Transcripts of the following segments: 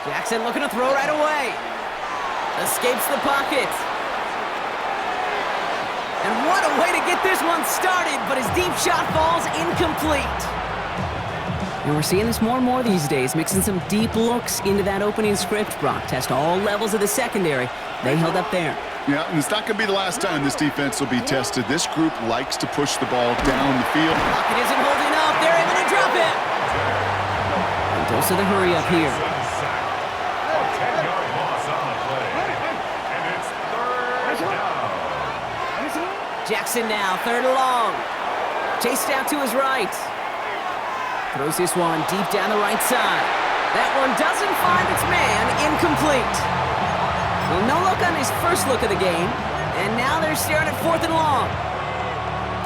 Jackson looking to throw right away. Escapes the pocket. And what a way to get this one started, but his deep shot falls incomplete. And we're seeing this more and more these days, mixing some deep looks into that opening script. Brock test all levels of the secondary. They held up there. Yeah, and it's not going to be the last time this defense will be tested. This group likes to push the ball down the field. Pocket isn't holding up. They're able to drop it. And dose of the hurry up here. Jackson now, third and long. Chased out to his right. Throws this one deep down the right side. That one doesn't find its man, incomplete. Well, no look on his first look of the game, and now they're staring at fourth and long.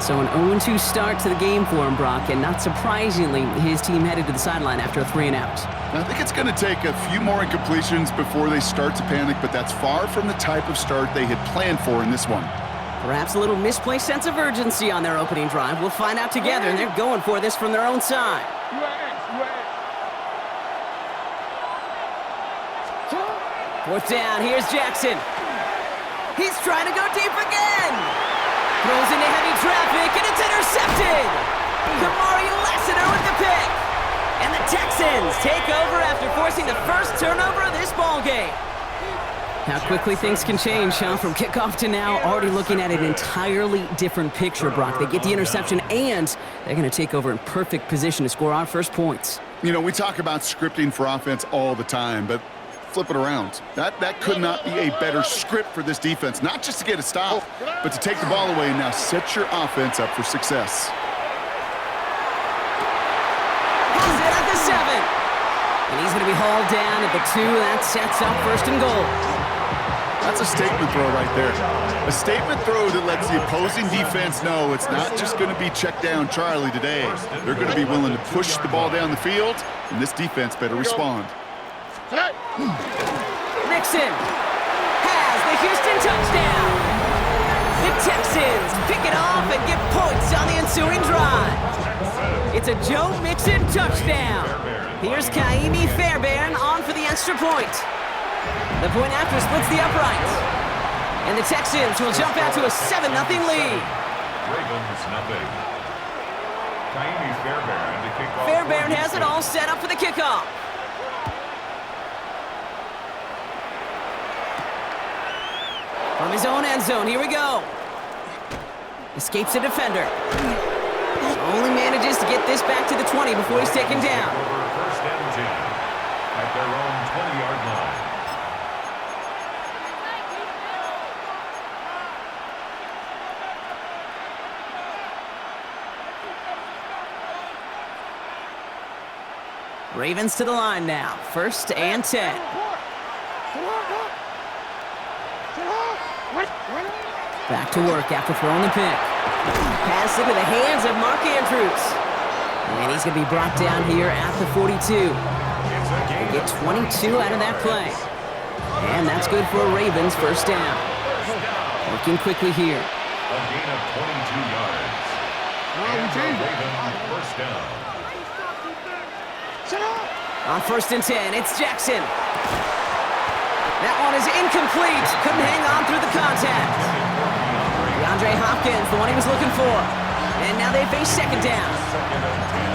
So an 0-2 start to the game for him, Brock, and not surprisingly, his team headed to the sideline after a 3-and-out. I think it's going to take a few more incompletions before they start to panic, but that's far from the type of start they had planned for in this one. Perhaps a little misplaced sense of urgency on their opening drive. We'll find out together, and they're going for this from their own side. Fourth down, here's Jackson. He's trying to go deep again. Throws into heavy traffic, and it's intercepted. Kamari Lassiter with the pick. And the Texans take over after forcing the first turnover of this ballgame. How quickly things can change, huh? From kickoff to now, already looking at an entirely different picture, Brock. They get the interception, and they're going to take over in perfect position to score our first points. You know, we talk about scripting for offense all the time, but flip it around. That could not be a better script for this defense, not just to get a stop, but to take the ball away and now set your offense up for success. Has it at the 7. And he's going to be hauled down at the 2. That sets up first and goal. That's a statement throw right there. A statement throw that lets the opposing defense know it's not just going to be check down Charlie today. They're going to be willing to push the ball down the field, and this defense better respond. Mixon has the Houston touchdown. The Texans pick it off and get points on the ensuing drive. It's a Joe Mixon touchdown. Here's Kaimi Fairbairn on for the extra point. The point after splits the uprights. And the Texans will jump out to a 7-0 lead. Ravens nothing. Kaimi Fairbairn to kick off. Fairbairn has it all set up for the kickoff. From his own end zone, here we go. Escapes a defender. Only manages to get this back to the 20 before he's taken down. First and 10 at their own 20-yard line. Ravens to the line now. First and 10. Back to work after throwing the pick. Pass into the hands of Mark Andrews. And he's going to be brought down here at the 42. They get 22 out of that play. And that's good for a Ravens first down. Working quickly here. A gain of 22 yards. And the Ravens first down. On first and 10, it's Jackson. That one is incomplete. Couldn't hang on through the contact. DeAndre Hopkins, the one he was looking for. And now they face second down.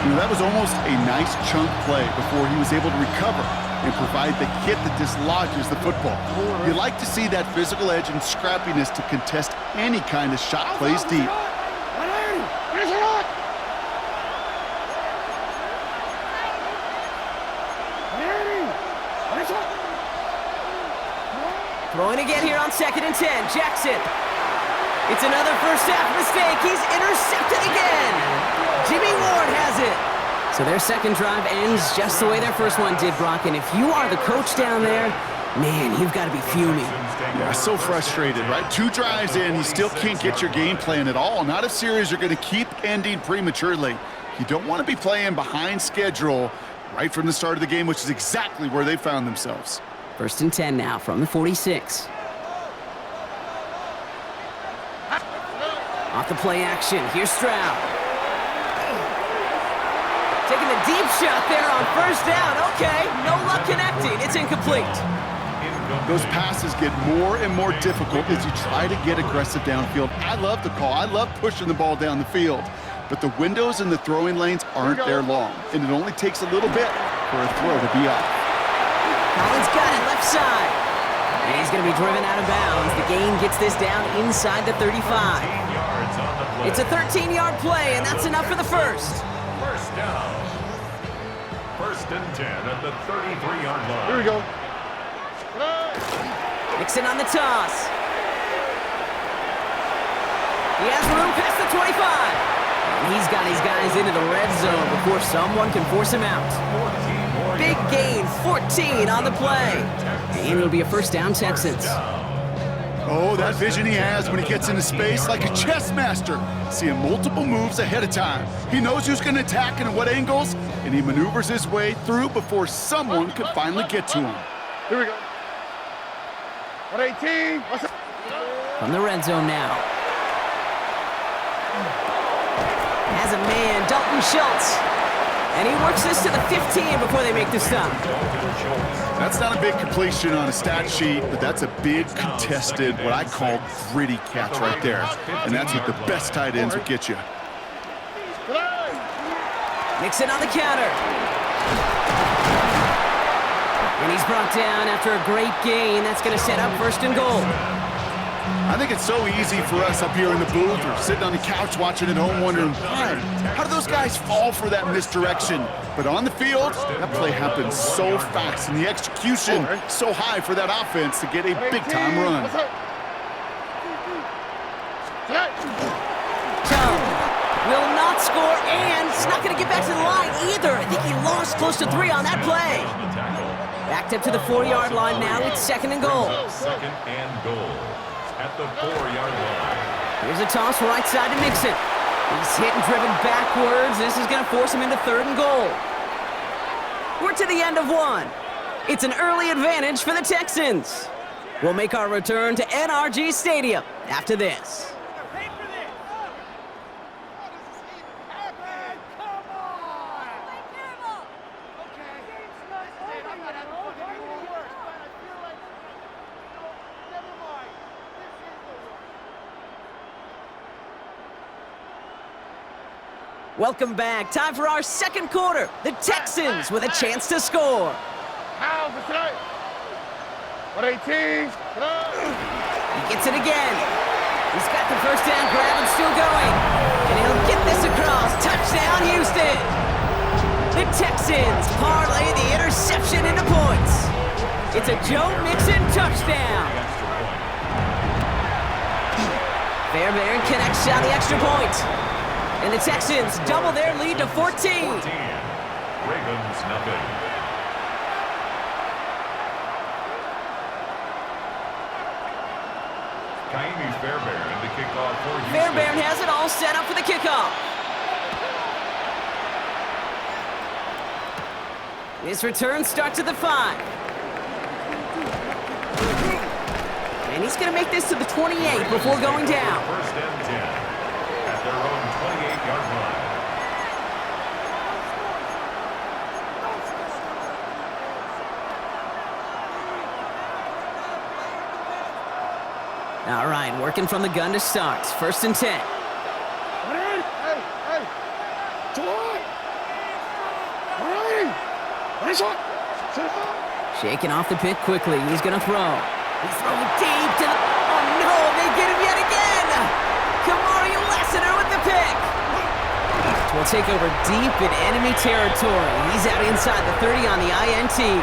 You know, that was almost a nice chunk play before he was able to recover and provide the hit that dislodges the football. You like to see that physical edge and scrappiness to contest any kind of shot plays deep. Throwing again here on second and 10. Jackson. It's another first half mistake. He's intercepted again. Jimmy Ward has it. So their second drive ends just the way their first one did, Brock. And if you are the coach down there, man, you've got to be fuming. Yeah, so frustrated, right? 2 drives in, you still can't get your game plan at all. Not if series are going to keep ending prematurely. You don't want to be playing behind schedule right from the start of the game, which is exactly where they found themselves. First and 10 now from the 46. Off the play action, here's Stroud. Taking the deep shot there on first down. Okay, no luck connecting. It's incomplete. Those passes get more and more difficult as you try to get aggressive downfield. I love the call. I love pushing the ball down the field. But the windows in the throwing lanes aren't there long, and it only takes a little bit for a throw to be off. Collins got it left side. And he's going to be driven out of bounds. The gain gets this down inside the 35. It's a 13-yard play, and that's enough for the first. First down. First and 10 at the 33-yard line. Here we go. Mixon on the toss. He has room past the 25. And he's got his guys into the red zone before someone can force him out. Big gain, 14 on the play. And it'll be a first down, Texans. Oh, that vision he has when he gets into space, like a chess master, seeing multiple moves ahead of time. He knows who's going to attack and at what angles, and he maneuvers his way through before someone can finally get to him. Here we go. 118. From the red zone now. Has a man, Dalton Schultz. And he works this to the 15 before they make the stop. That's not a big completion on a stat sheet, but that's a big contested, what I call gritty catch right there. And that's what the best tight ends will get you. Mixon on the counter. And he's brought down after a great gain. That's going to set up first and goal. I think it's so easy for us up here in the booth or sitting on the couch watching at home wondering, why? How do those guys fall for that misdirection? But on the field, that play happens so fast and the execution so high for that offense to get a big-time run. Tone will not score, and he's not going to get back to the line either. I think he lost close to 3 on that play. Backed up to the 4-yard line now. It's second and goal. Second and goal at the 4-yard line. Here's a toss right side to Mixon. He's hit and driven backwards. This is going to force him into third and goal. We're to the end of one. It's an early advantage for the Texans. We'll make our return to NRG Stadium after this. Welcome back. Time for our second quarter. The Texans with a chance to score. 118. He gets it again. He's got the first down grab and still going. And he'll get this across. Touchdown, Houston. The Texans parlay the interception into points. It's a Joe Mixon touchdown. Fairbairn connects on the extra point. And the Texans double their lead to 14. Ravens nothing. Kaimi Fairbairn to kick off for Houston. Fairbairn has it all set up for the kickoff. His return starts at the 5. And he's going to make this to the 28 before going down. First and 10 at their own 28-yard line. All right, working from the gun to start. First and 10. Shaking off the pick quickly. He's going to throw. He's throwing deep to the... Oh, no, they get him yet again. Kamari Lassiter with the pick. Will take over deep in enemy territory. He's out inside the 30 on the INT.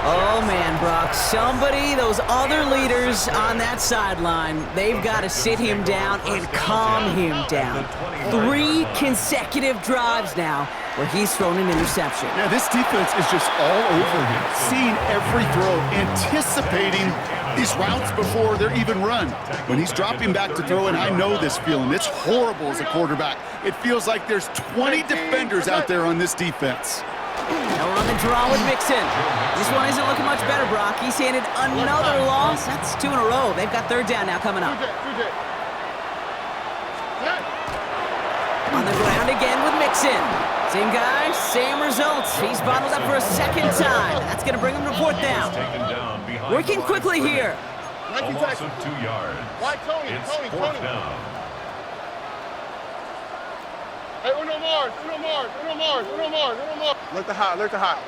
Oh, man, Brock, somebody, those other leaders on that sideline, they've got to sit him down and calm him down. 3 consecutive drives now where he's thrown an interception. Yeah, this defense is just all over him, seeing every throw, anticipating these routes before they're even run. When he's dropping back to throw, and I know this feeling, it's horrible as a quarterback. It feels like there's 20 defenders out there on this defense. Now we're on the draw with Mixon. This one isn't looking much better, Brock. He's handed another loss. That's 2 in a row. They've got third down now coming up. On the ground again with Mixon. Same guy, same results. He's bottled up for a second time. That's going to bring him to fourth down. Taken down behind Working the line quickly of here. scrimmage. A loss of 2 yards. Why, Tony? It's Tony, fourth Tony. down. Hey, Uno Mars, Uno Mars, Uno Mars, Uno Mars, Uno Mars. Look the hot, look the hot.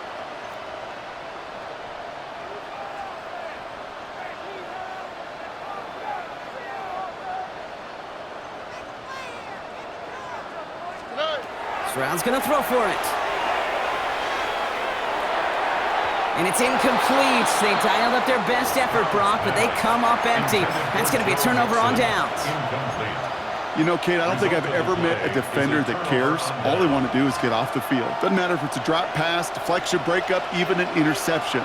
Stroud's going to throw for it. And it's incomplete. They dialed up their best effort, Brock, but they come up empty. That's going to be a turnover on downs. Incomplete. You know, Kate, I don't think I've ever met a defender that cares. All they want to do is get off the field. Doesn't matter if it's a drop pass, deflection, breakup, even an interception.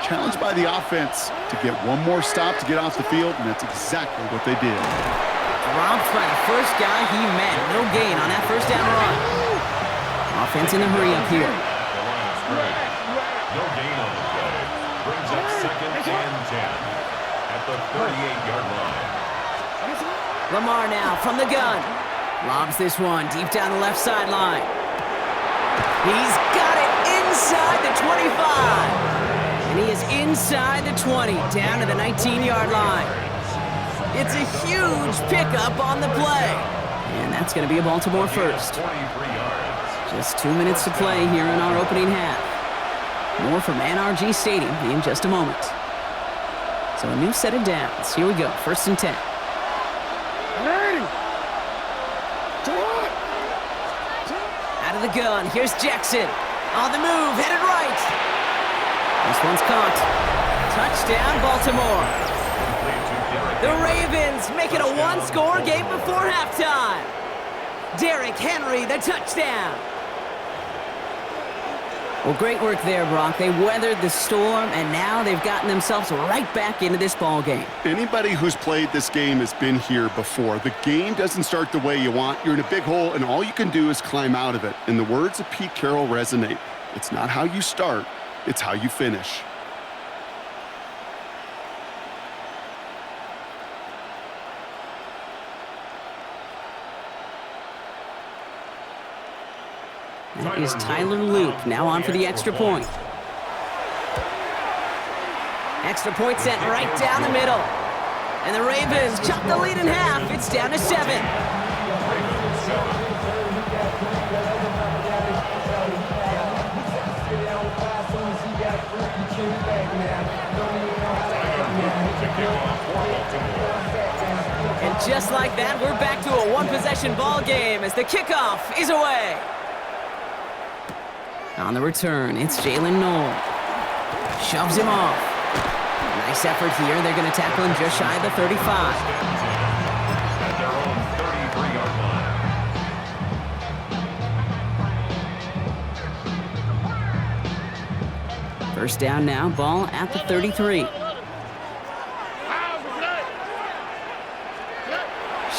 Challenged by the offense to get one more stop to get off the field, and that's exactly what they did. Dropped by the first guy he met. No gain on that first down run. Offense in the hurry up here. The line of scrimmage. No gain on the play. Brings up second and 10 at the 38-yard line. Lamar now from the gun. Lobs this one deep down the left sideline. He's got it inside the 25. And he is inside the 20, down to the 19-yard line. It's a huge pickup on the play. And that's going to be a Baltimore first. 23 yards. Just 2 minutes to play here in our opening half. More from NRG Stadium in just a moment. So a new set of downs. Here we go, 1st and 10. Out of the gun, here's Jackson. On the move, headed right. This one's caught. Touchdown, Baltimore. The Ravens make it a one-score game before halftime. Derrick Henry, the touchdown. Well, great work there, Brock. They weathered the storm, and now they've gotten themselves right back into this ball game. Anybody who's played this game has been here before. The game doesn't start the way you want. You're in a big hole, and all you can do is climb out of it. And the words of Pete Carroll resonate. It's not how you start, it's how you finish. That is Tyler Luke, now on for the extra point. Extra point sent right down the middle. And the Ravens chop the lead in half. It's down to 7. And just like that, we're back to a one-possession ball game as the kickoff is away. On the return, it's Jalen Noel. Shoves him off. Nice effort here. They're going to tackle him just shy of the 35. At their own 33-yard line. First down now, ball at the 33.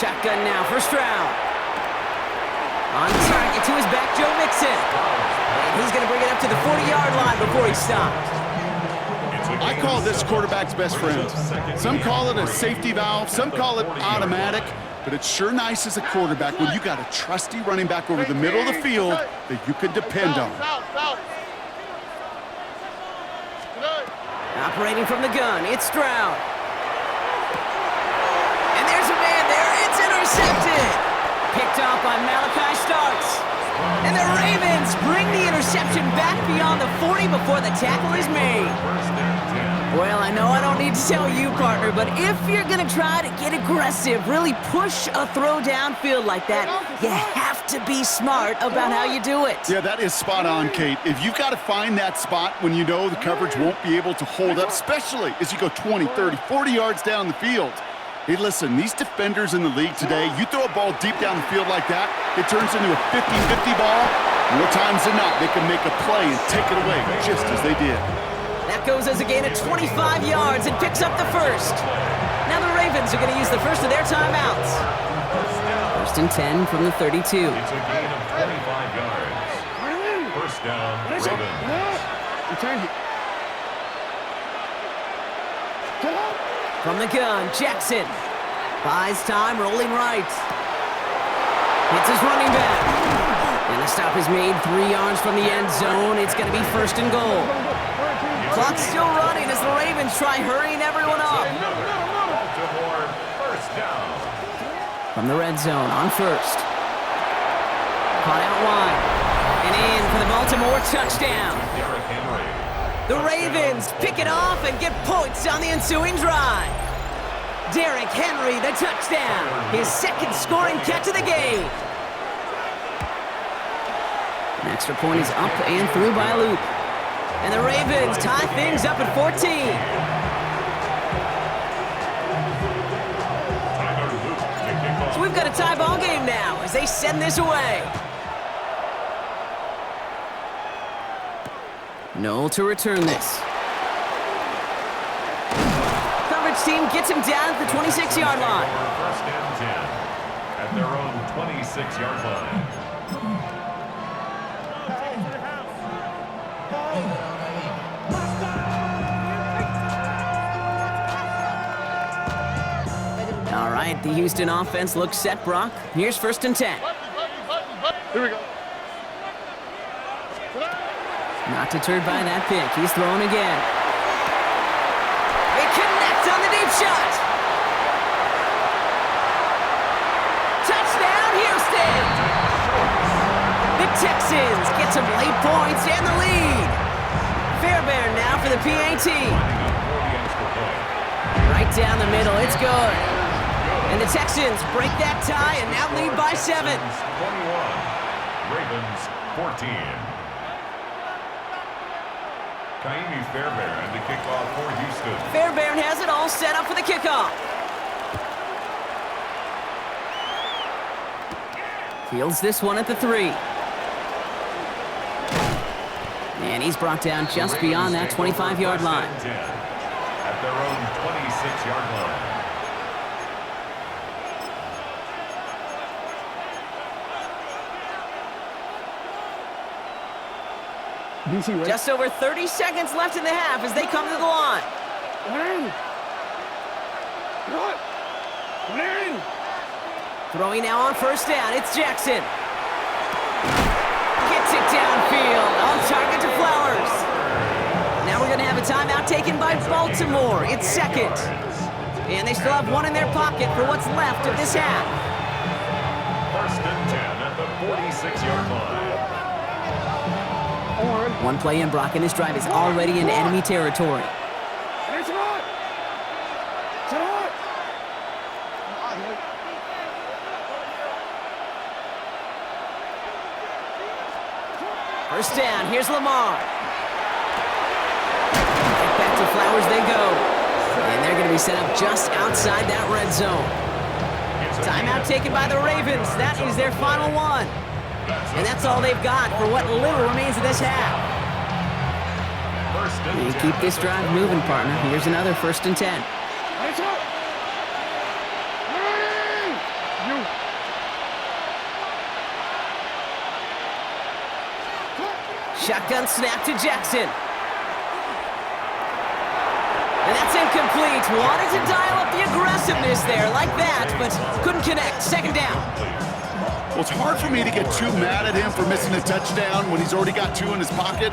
Shotgun now for Stroud. On target to his back, Joe Mixon. And he's going to bring it up to the 40-yard line before he stopped. I call this quarterback's best friend. Some call it a safety valve, some call it automatic, but it's sure nice as a quarterback when you got a trusty running back over the middle of the field that you can depend on. Operating from the gun, it's Stroud. And there's a man there. It's intercepted. Picked off by Malachi Starks. And the Ravens bring the interception back beyond the 40 before the tackle is made. Well, I know I don't need to tell you, partner, but if you're going to try to get aggressive, really push a throw downfield like that, you have to be smart about how you do it. Yeah, that is spot on, Kate. If you've got to find that spot when you know the coverage won't be able to hold up, especially as you go 20, 30, 40 yards down the field. Hey, listen, these defenders in the league today, you throw a ball deep down the field like that, it turns into a 50-50 ball. More times than not, they can make a play and take it away just as they did. That goes as a gain of 25 yards and picks up the first. Now the Ravens are going to use the first of their timeouts. First and 10 from the 32. It's a gain of 25 yards. First down, Ravens. From the gun, Jackson buys time, rolling right. Hits his running back. And a stop Stop is made 3 yards from the end zone. It's going to be first and goal. Clock's still running as the Ravens try hurrying everyone up. Baltimore, first down. From the red zone on first. Caught out wide. And in for the Baltimore touchdown. Derrick Henry. The Ravens pick it off and get points on the ensuing drive. Derrick Henry, the touchdown. His second scoring catch of the game. An extra point is up and through by Loop. And the Ravens tie things up at 14. So we've got a tie ball game now as they send this away. Noel to return this. Coverage team gets him down at the 26-yard line. First and 10 at their own 26-yard line. All right, the Houston offense looks set, Brock. Here's first and 10. Here we go. Not deterred by that pick. He's throwing again. They connect on the deep shot. Touchdown, Houston! The Texans get some late points and the lead. Fairbairn now for the PAT. Right down the middle, it's good. And the Texans break that tie and now lead by 7. 21, Ravens 14. Kaimi Fairbairn to kick off for Houston. Fairbairn has it all set up for the kickoff. Fields this one at the 3. And he's brought down just beyond that 25-yard line. At their own 26-yard line. Just over 30 seconds left in the half as they come to the line. Throwing now on first down, it's Jackson. Gets it downfield, on target to Flowers. Now we're going to have a timeout taken by Baltimore. It's second. And they still have one in their pocket for what's left of this half. First and 10 at the 46-yard line. One play in, Brock, and this drive is already in enemy territory. First down, here's Lamar. Back to Flowers they go. And they're going to be set up just outside that red zone. Timeout taken by the Ravens. That is their final one. And that's all they've got for what little remains of this half. And keep this drive moving, partner. Here's another first and 10. Shotgun snap to Jackson. And that's incomplete. Wanted to dial up the aggressiveness there like that, but couldn't connect. Second down. Well, it's hard for me to get too mad at him for missing a touchdown when he's already got 2 in his pocket.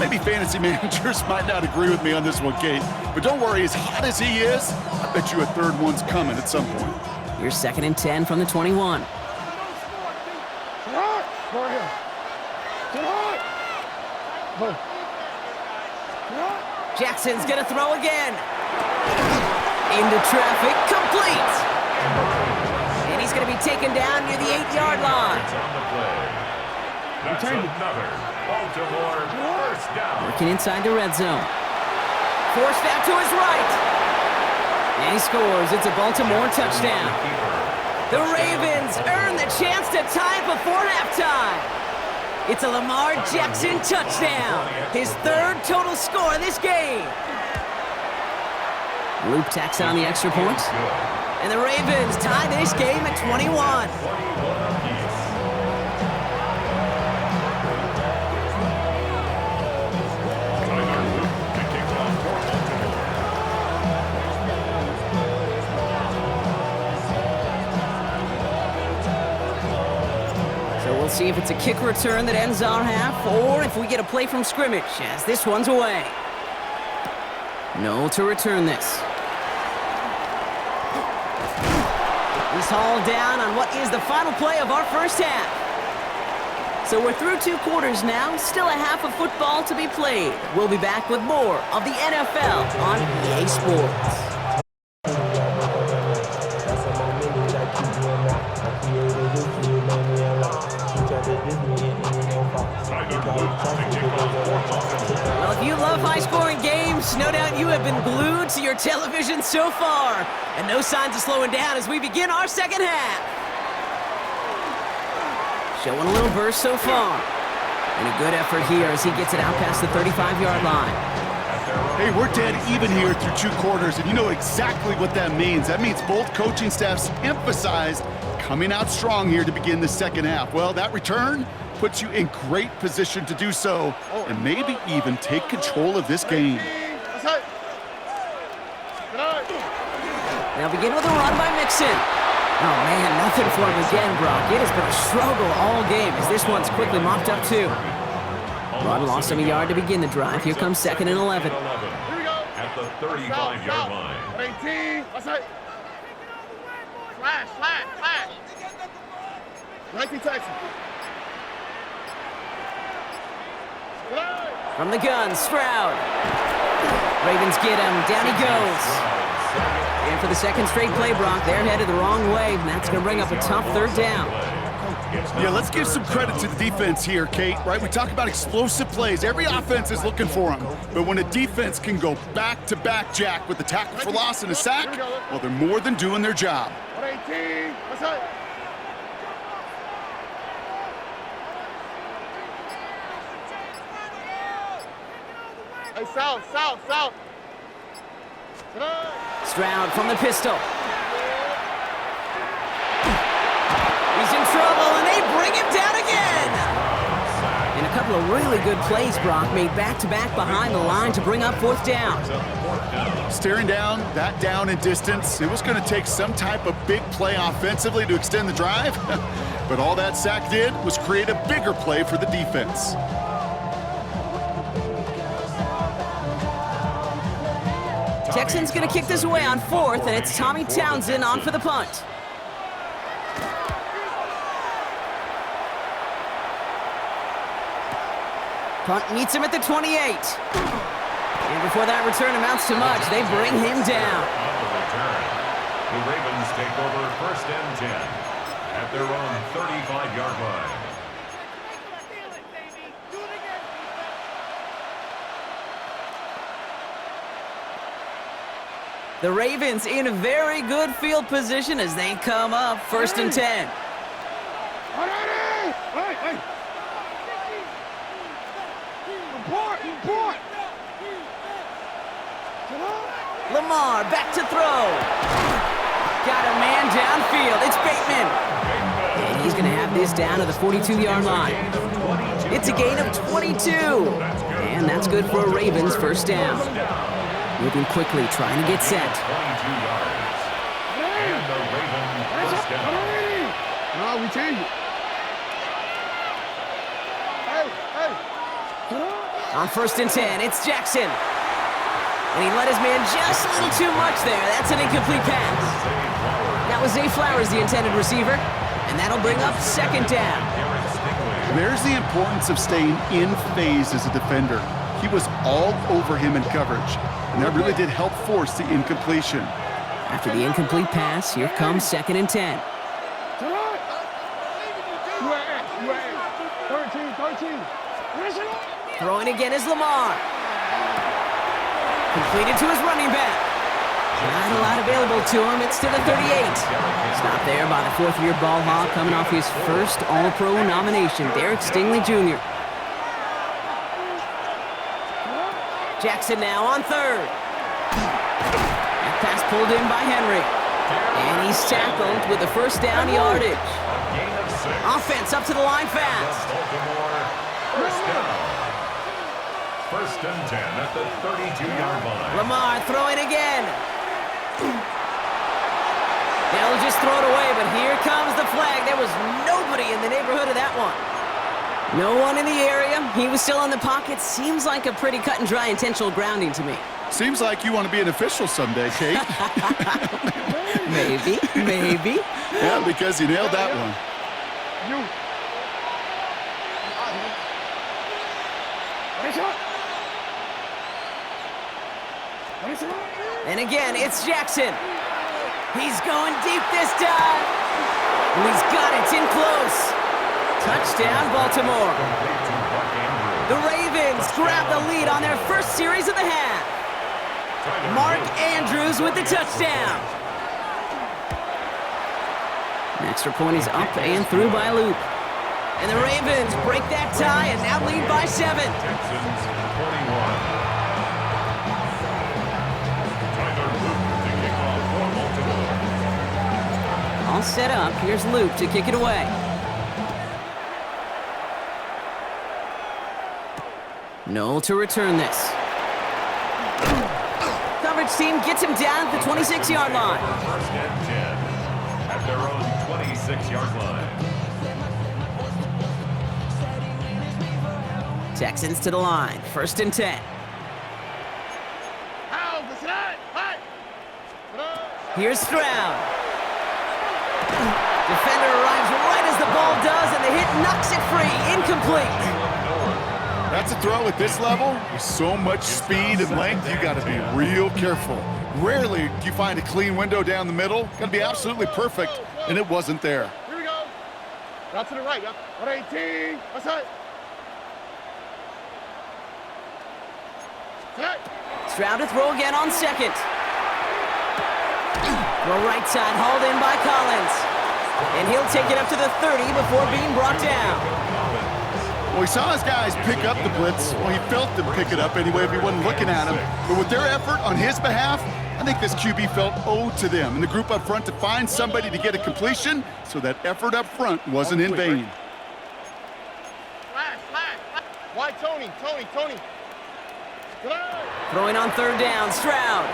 Maybe fantasy managers might not agree with me on this one, Kate. But don't worry, as hot as he is, I bet you a third one's coming at some point. Here's second and 10 from the 21. Jackson's gonna throw again. Into traffic, complete. And he's gonna be taken down near the 8-yard line. That's another Baltimore first down. Working inside the red zone. Forced out to his right. And he scores. It's a Baltimore touchdown. The Ravens earn the chance to tie it before halftime. It's a Lamar Jackson touchdown. His third total score of this game. Loop tacks on the extra point. And the Ravens tie this game at 21. We'll see see if it's a kick return that ends our half, or if we get a play from scrimmage, as this one's away. No to return this. He's hauled down on what is the final play of our first half. So we're through 2 quarters now, still a half of football to be played. We'll be back with more of the NFL on EA Sports. Well, if you love high-scoring games, no doubt you have been glued to your television so far. And no signs of slowing down as we begin our second half. Showing a little burst so far. And a good effort here as he gets it out past the 35-yard line. Hey, we're dead even here through 2 quarters, and you know exactly what that means. That means both coaching staffs emphasized coming out strong here to begin the second half. Well, that return puts you in great position to do so, and maybe even take control of this game. Now begin with a run by Mixon. Oh, man, nothing for him again, Brock. It has been a struggle all game as this one's quickly mopped up, too. Rod lost him a yard to begin the drive. Here comes 2nd and 11. Here we go. At the 35-yard line. 18. What's that? Flash. 19 Texans. From the gun, Stroud. Ravens get him. Down he goes. And for the second straight play, Brock, they're headed the wrong way. And that's going to bring up a tough 3rd down. Yeah, let's give some credit to the defense here, Kate, right? We talk about explosive plays. Every offense is looking for them. But when a defense can go back-to-back, Jack, with the tackle for loss and a sack, well, they're more than doing their job. 18. What's that? Hey, south. Stroud from the pistol. He's in trouble, and they bring him down again. And a couple of really good plays, Brock, made back-to-back behind the line to bring up 4th down. Staring down, that down in distance, it was going to take some type of big play offensively to extend the drive. But all that sack did was create a bigger play for the defense. Texans going to kick this away on 4th, and it's Tommy Townsend on for the punt. Punt meets him at the 28. And before that return amounts to much, they bring him down. On the return, the Ravens take over 1st and 10 at their own 35-yard line. The Ravens in a very good field position as they come up 1st and 10. Hey. Report. Lamar back to throw. Got a man downfield. It's Bateman. And he's going to have this down to the 42-yard line. It's a gain of 22. And that's good for a Ravens 1st down. Moving quickly, trying to get set. 22 yards. And the Ravens 1st down. No, we change it. Hey. On 1st and 10, it's Jackson. And he let his man just a little too much there. That's an incomplete pass. That was Zay Flowers, the intended receiver. And that'll bring up 2nd down. There's the importance of staying in phase as a defender. He was all over him in coverage, and that really did help force the incompletion. After the incomplete pass, here comes 2nd and 10. 13. Throwing again is Lamar. Completed to his running back. Not a lot available to him. It's to the 38. Stopped there by the 4th-year ball hawk coming off his first All-Pro nomination, Derek Stingley Jr. Jackson now on 3rd. That pass pulled in by Henry. And he's tackled with the 1st down yardage. Offense up to the line fast. 1st and 10 at the 32-yard line. Lamar throwing again. They'll just throw it away, but here comes the flag. There was nobody in the neighborhood of that one. No one in the area. He was still in the pocket. Seems like a pretty cut and dry intentional grounding to me. Seems like you want to be an official someday, Kate. Maybe. Yeah, because you nailed that one. And again, it's Jackson. He's going deep this time. And he's got it. It's in close. Touchdown, Baltimore. The Ravens grab the lead on their first series of the half. Mark Andrews with the touchdown. An extra point is up and through by Loop. And the Ravens break that tie and now lead by 7. Texans 41. All set up. Here's Luke to kick it away. Noel to return this. Coverage team gets him down at the 26-yard line. First and 10 at their own 26-yard line. Texans to the line. First and 10. Here's Stroud. Defender arrives right as the ball does, and the hit knocks it free. Incomplete. That's a throw at this level. With so much speed and length, you got to be real careful. Rarely do you find a clean window down the middle. Got to be absolutely perfect, and it wasn't there. Here we go. Out to the right. 118. What's that? Stroud to throw again on second. Throw right side, hauled in by Collins. And he'll take it up to the 30 before being brought down. Well, he saw his guys pick up the blitz. Well, he felt them pick it up anyway if he wasn't looking at him. But with their effort on his behalf, I think this QB felt owed to them and the group up front to find somebody to get a completion, so that effort up front wasn't in vain. Flash. Why, Tony? Throwing on third down, Stroud.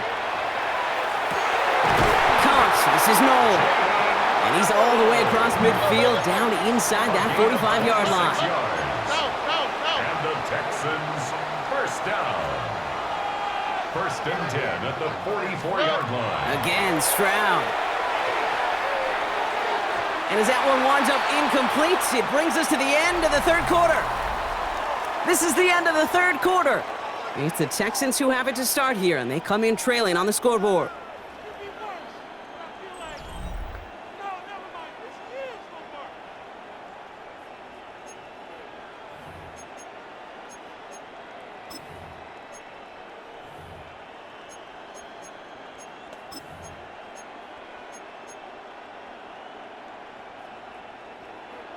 Counts, this is Noel. And he's all the way across midfield, down inside that 45-yard line. And the Texans first down. First and 10 at the 44-yard line. Again, Stroud. And as that one winds up incomplete, it brings us to the end of the third quarter. This is the end of the third quarter. It's the Texans who have it to start here, and they come in trailing on the scoreboard.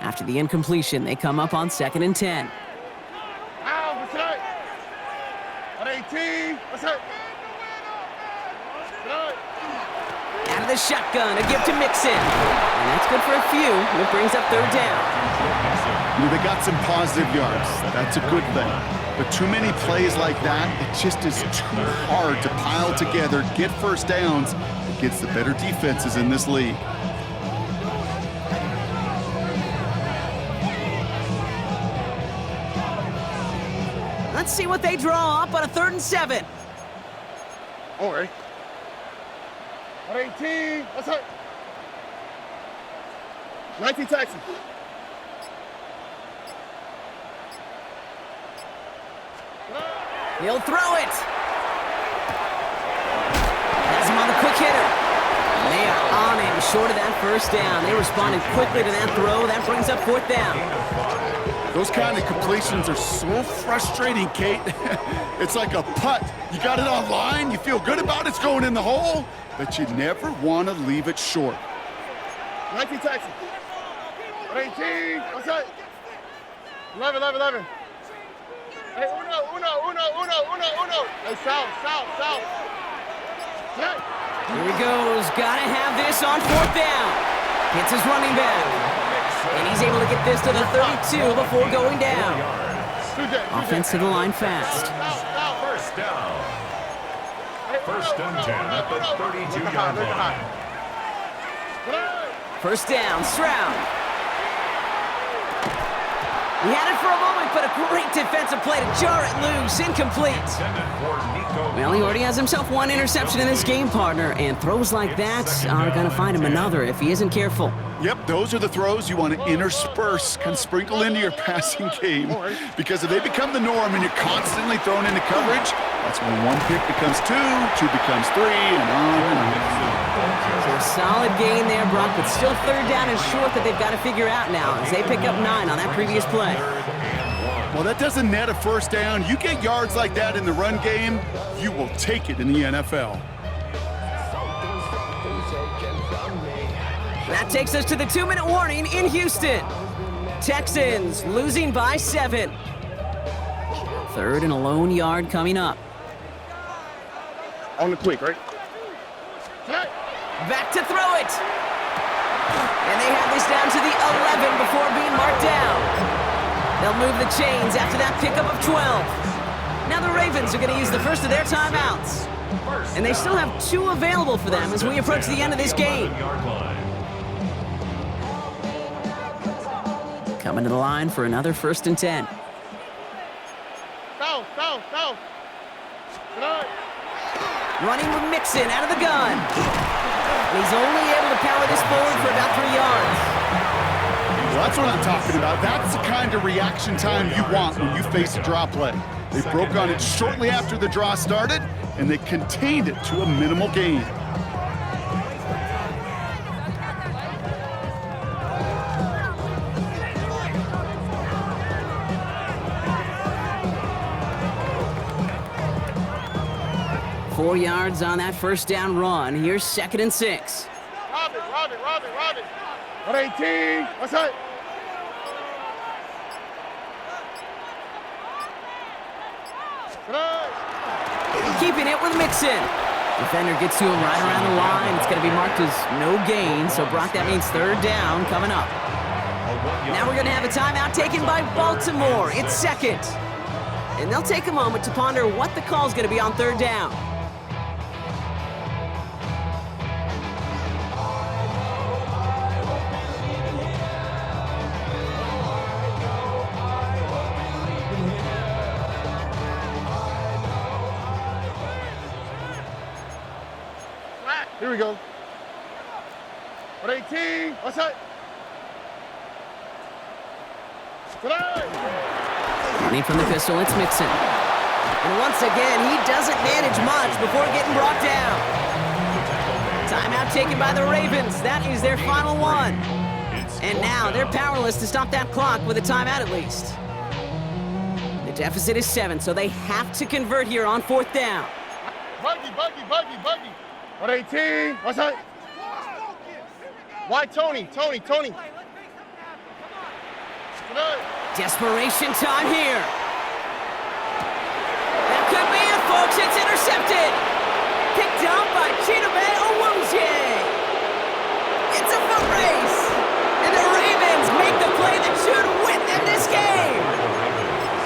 After the incompletion, they come up on 2nd and 10. What's that? 118. What's that? Out of the shotgun, a gift to Mixon. And that's good for a few. It brings up third down. They got some positive yards. That's a good thing. But too many plays like that, it just is too hard to pile together, get first downs against the better defenses in this league. Let's see what they draw up on a 3rd and 7. All right. 118. What's that? 19 Texans. He'll throw it. Has him on the quick hitter. And they are on him short of that first down. They responded quickly to that throw. That brings up 4th down. Those kind of completions are so frustrating, Kate. It's like a putt. You got it on line, you feel good about it's going in the hole, but you never want to leave it short. 19 Texans. 118. What's that? 11. Hey, uno. Hey, south. Hey. Here he goes. Gotta have this on 4th down. Hits his running back. And he's able to get this to the 32 before going down. Offense to the line fast. First down. First and 10 at the 32-yard line. First down, Stroud. He had it for a moment, but a great defensive play to jar it loose. Incomplete. Well, he already has himself one interception in this game, partner, and throws like that are going to find him another if he isn't careful. Yep, those are the throws you want to intersperse, kind of sprinkle into your passing game, because if they become the norm and you're constantly thrown into coverage, that's when one pick becomes two becomes three, and on and on. So a solid gain there, Brock, but still third down and short that they've got to figure out now as they pick up 9 on that previous play. Well, that doesn't net a first down. You get yards like that in the run game, you will take it in the NFL. That takes us to the 2-minute warning in Houston. Texans losing by 7. Third and a lone yard coming up. On the quick, right? Back to throw it. And they have this down to the 11 before being marked down. They'll move the chains after that pickup of 12. Now the Ravens are going to use the first of their timeouts. And they still have 2 available for them as we approach the end of this game. Coming to the line for another 1st and 10. Down. Running with Mixon out of the gun. And he's only able to power this forward for about 3 yards. Well, that's what I'm talking about. That's the kind of reaction time you want when you face a draw play. They broke on it shortly after the draw started, and they contained it to a minimal gain. Four yards on that first down run. Here's 2nd and 6. Rob it. 118. What's that? Keeping it with Mixon. Defender gets to him right around the line. It's going to be marked as no gain. So, Brock, that means 3rd down coming up. Now we're going to have a timeout taken by Baltimore. It's 2nd. And they'll take a moment to ponder what the call is going to be on 3rd down. Here we go. 118. What's that? Running from the pistol, it's Mixon. And once again, he doesn't manage much before getting brought down. Timeout taken by the Ravens. That is their final one. And now they're powerless to stop that clock with a timeout at least. The deficit is 7, so they have to convert here on 4th down. Buggy. 118. What's that? Why Tony? Desperation time here. That could be it, folks. It's intercepted. Picked up by Chidobe Awuzie. It's a foot race. And the Ravens make the play that should win them this game.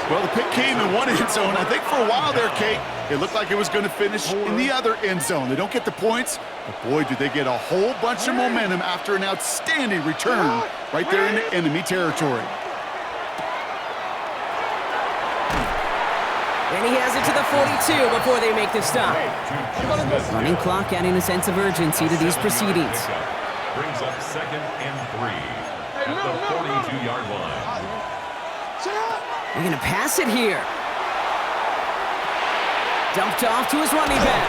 Well, the pick came in one end zone. I think for a while there, Kate, it looked like it was going to finish in the other end zone. They don't get the points, but boy, did they get a whole bunch of momentum after an outstanding return right there in the enemy territory. And he has it to the 42 before they make the stop. Running clock adding a sense of urgency to these proceedings. Brings up 2nd and 3 at the 42-yard line. They're going to pass it here. Dumped off to his running back.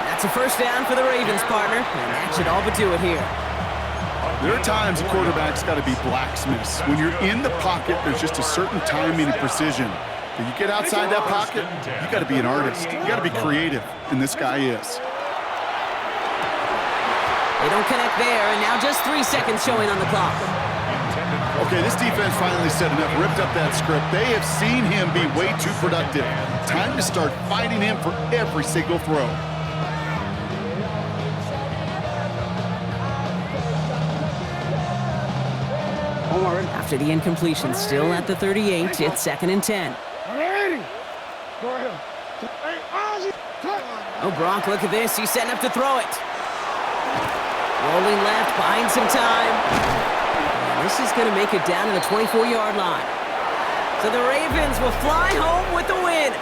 That's a 1st down for the Ravens, partner. And that should all but do it here. There are times a quarterback's got to be blacksmiths. When you're in the pocket, there's just a certain timing and precision. When you get outside that pocket, you got to be an artist. You got to be creative, and this guy is. They don't connect there, and now just 3 seconds showing on the clock. Okay, this defense finally set enough, ripped up that script. They have seen him be way too productive. Time to start fighting him for every single throw. After the incompletion, still at the 38, it's 2nd and 10. Oh, Brock, look at this. He's setting up to throw it. Rolling left, buying some time. This is going to make it down to the 24-yard line. So the Ravens will fly home with the win.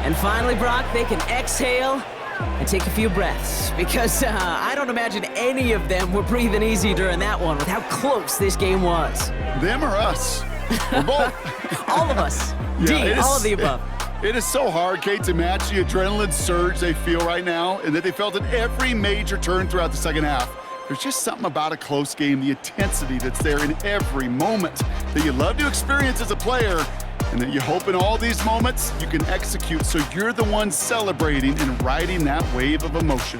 And finally, Brock, they can exhale and take a few breaths, because I don't imagine any of them were breathing easy during that one with how close this game was. Them or us? We're both. All of us. Yeah, all of the above. It is so hard, Kate, to match the adrenaline surge they feel right now and that they felt at every major turn throughout the second half. There's just something about a close game, the intensity that's there in every moment that you love to experience as a player, and that you hope in all these moments you can execute so you're the one celebrating and riding that wave of emotion.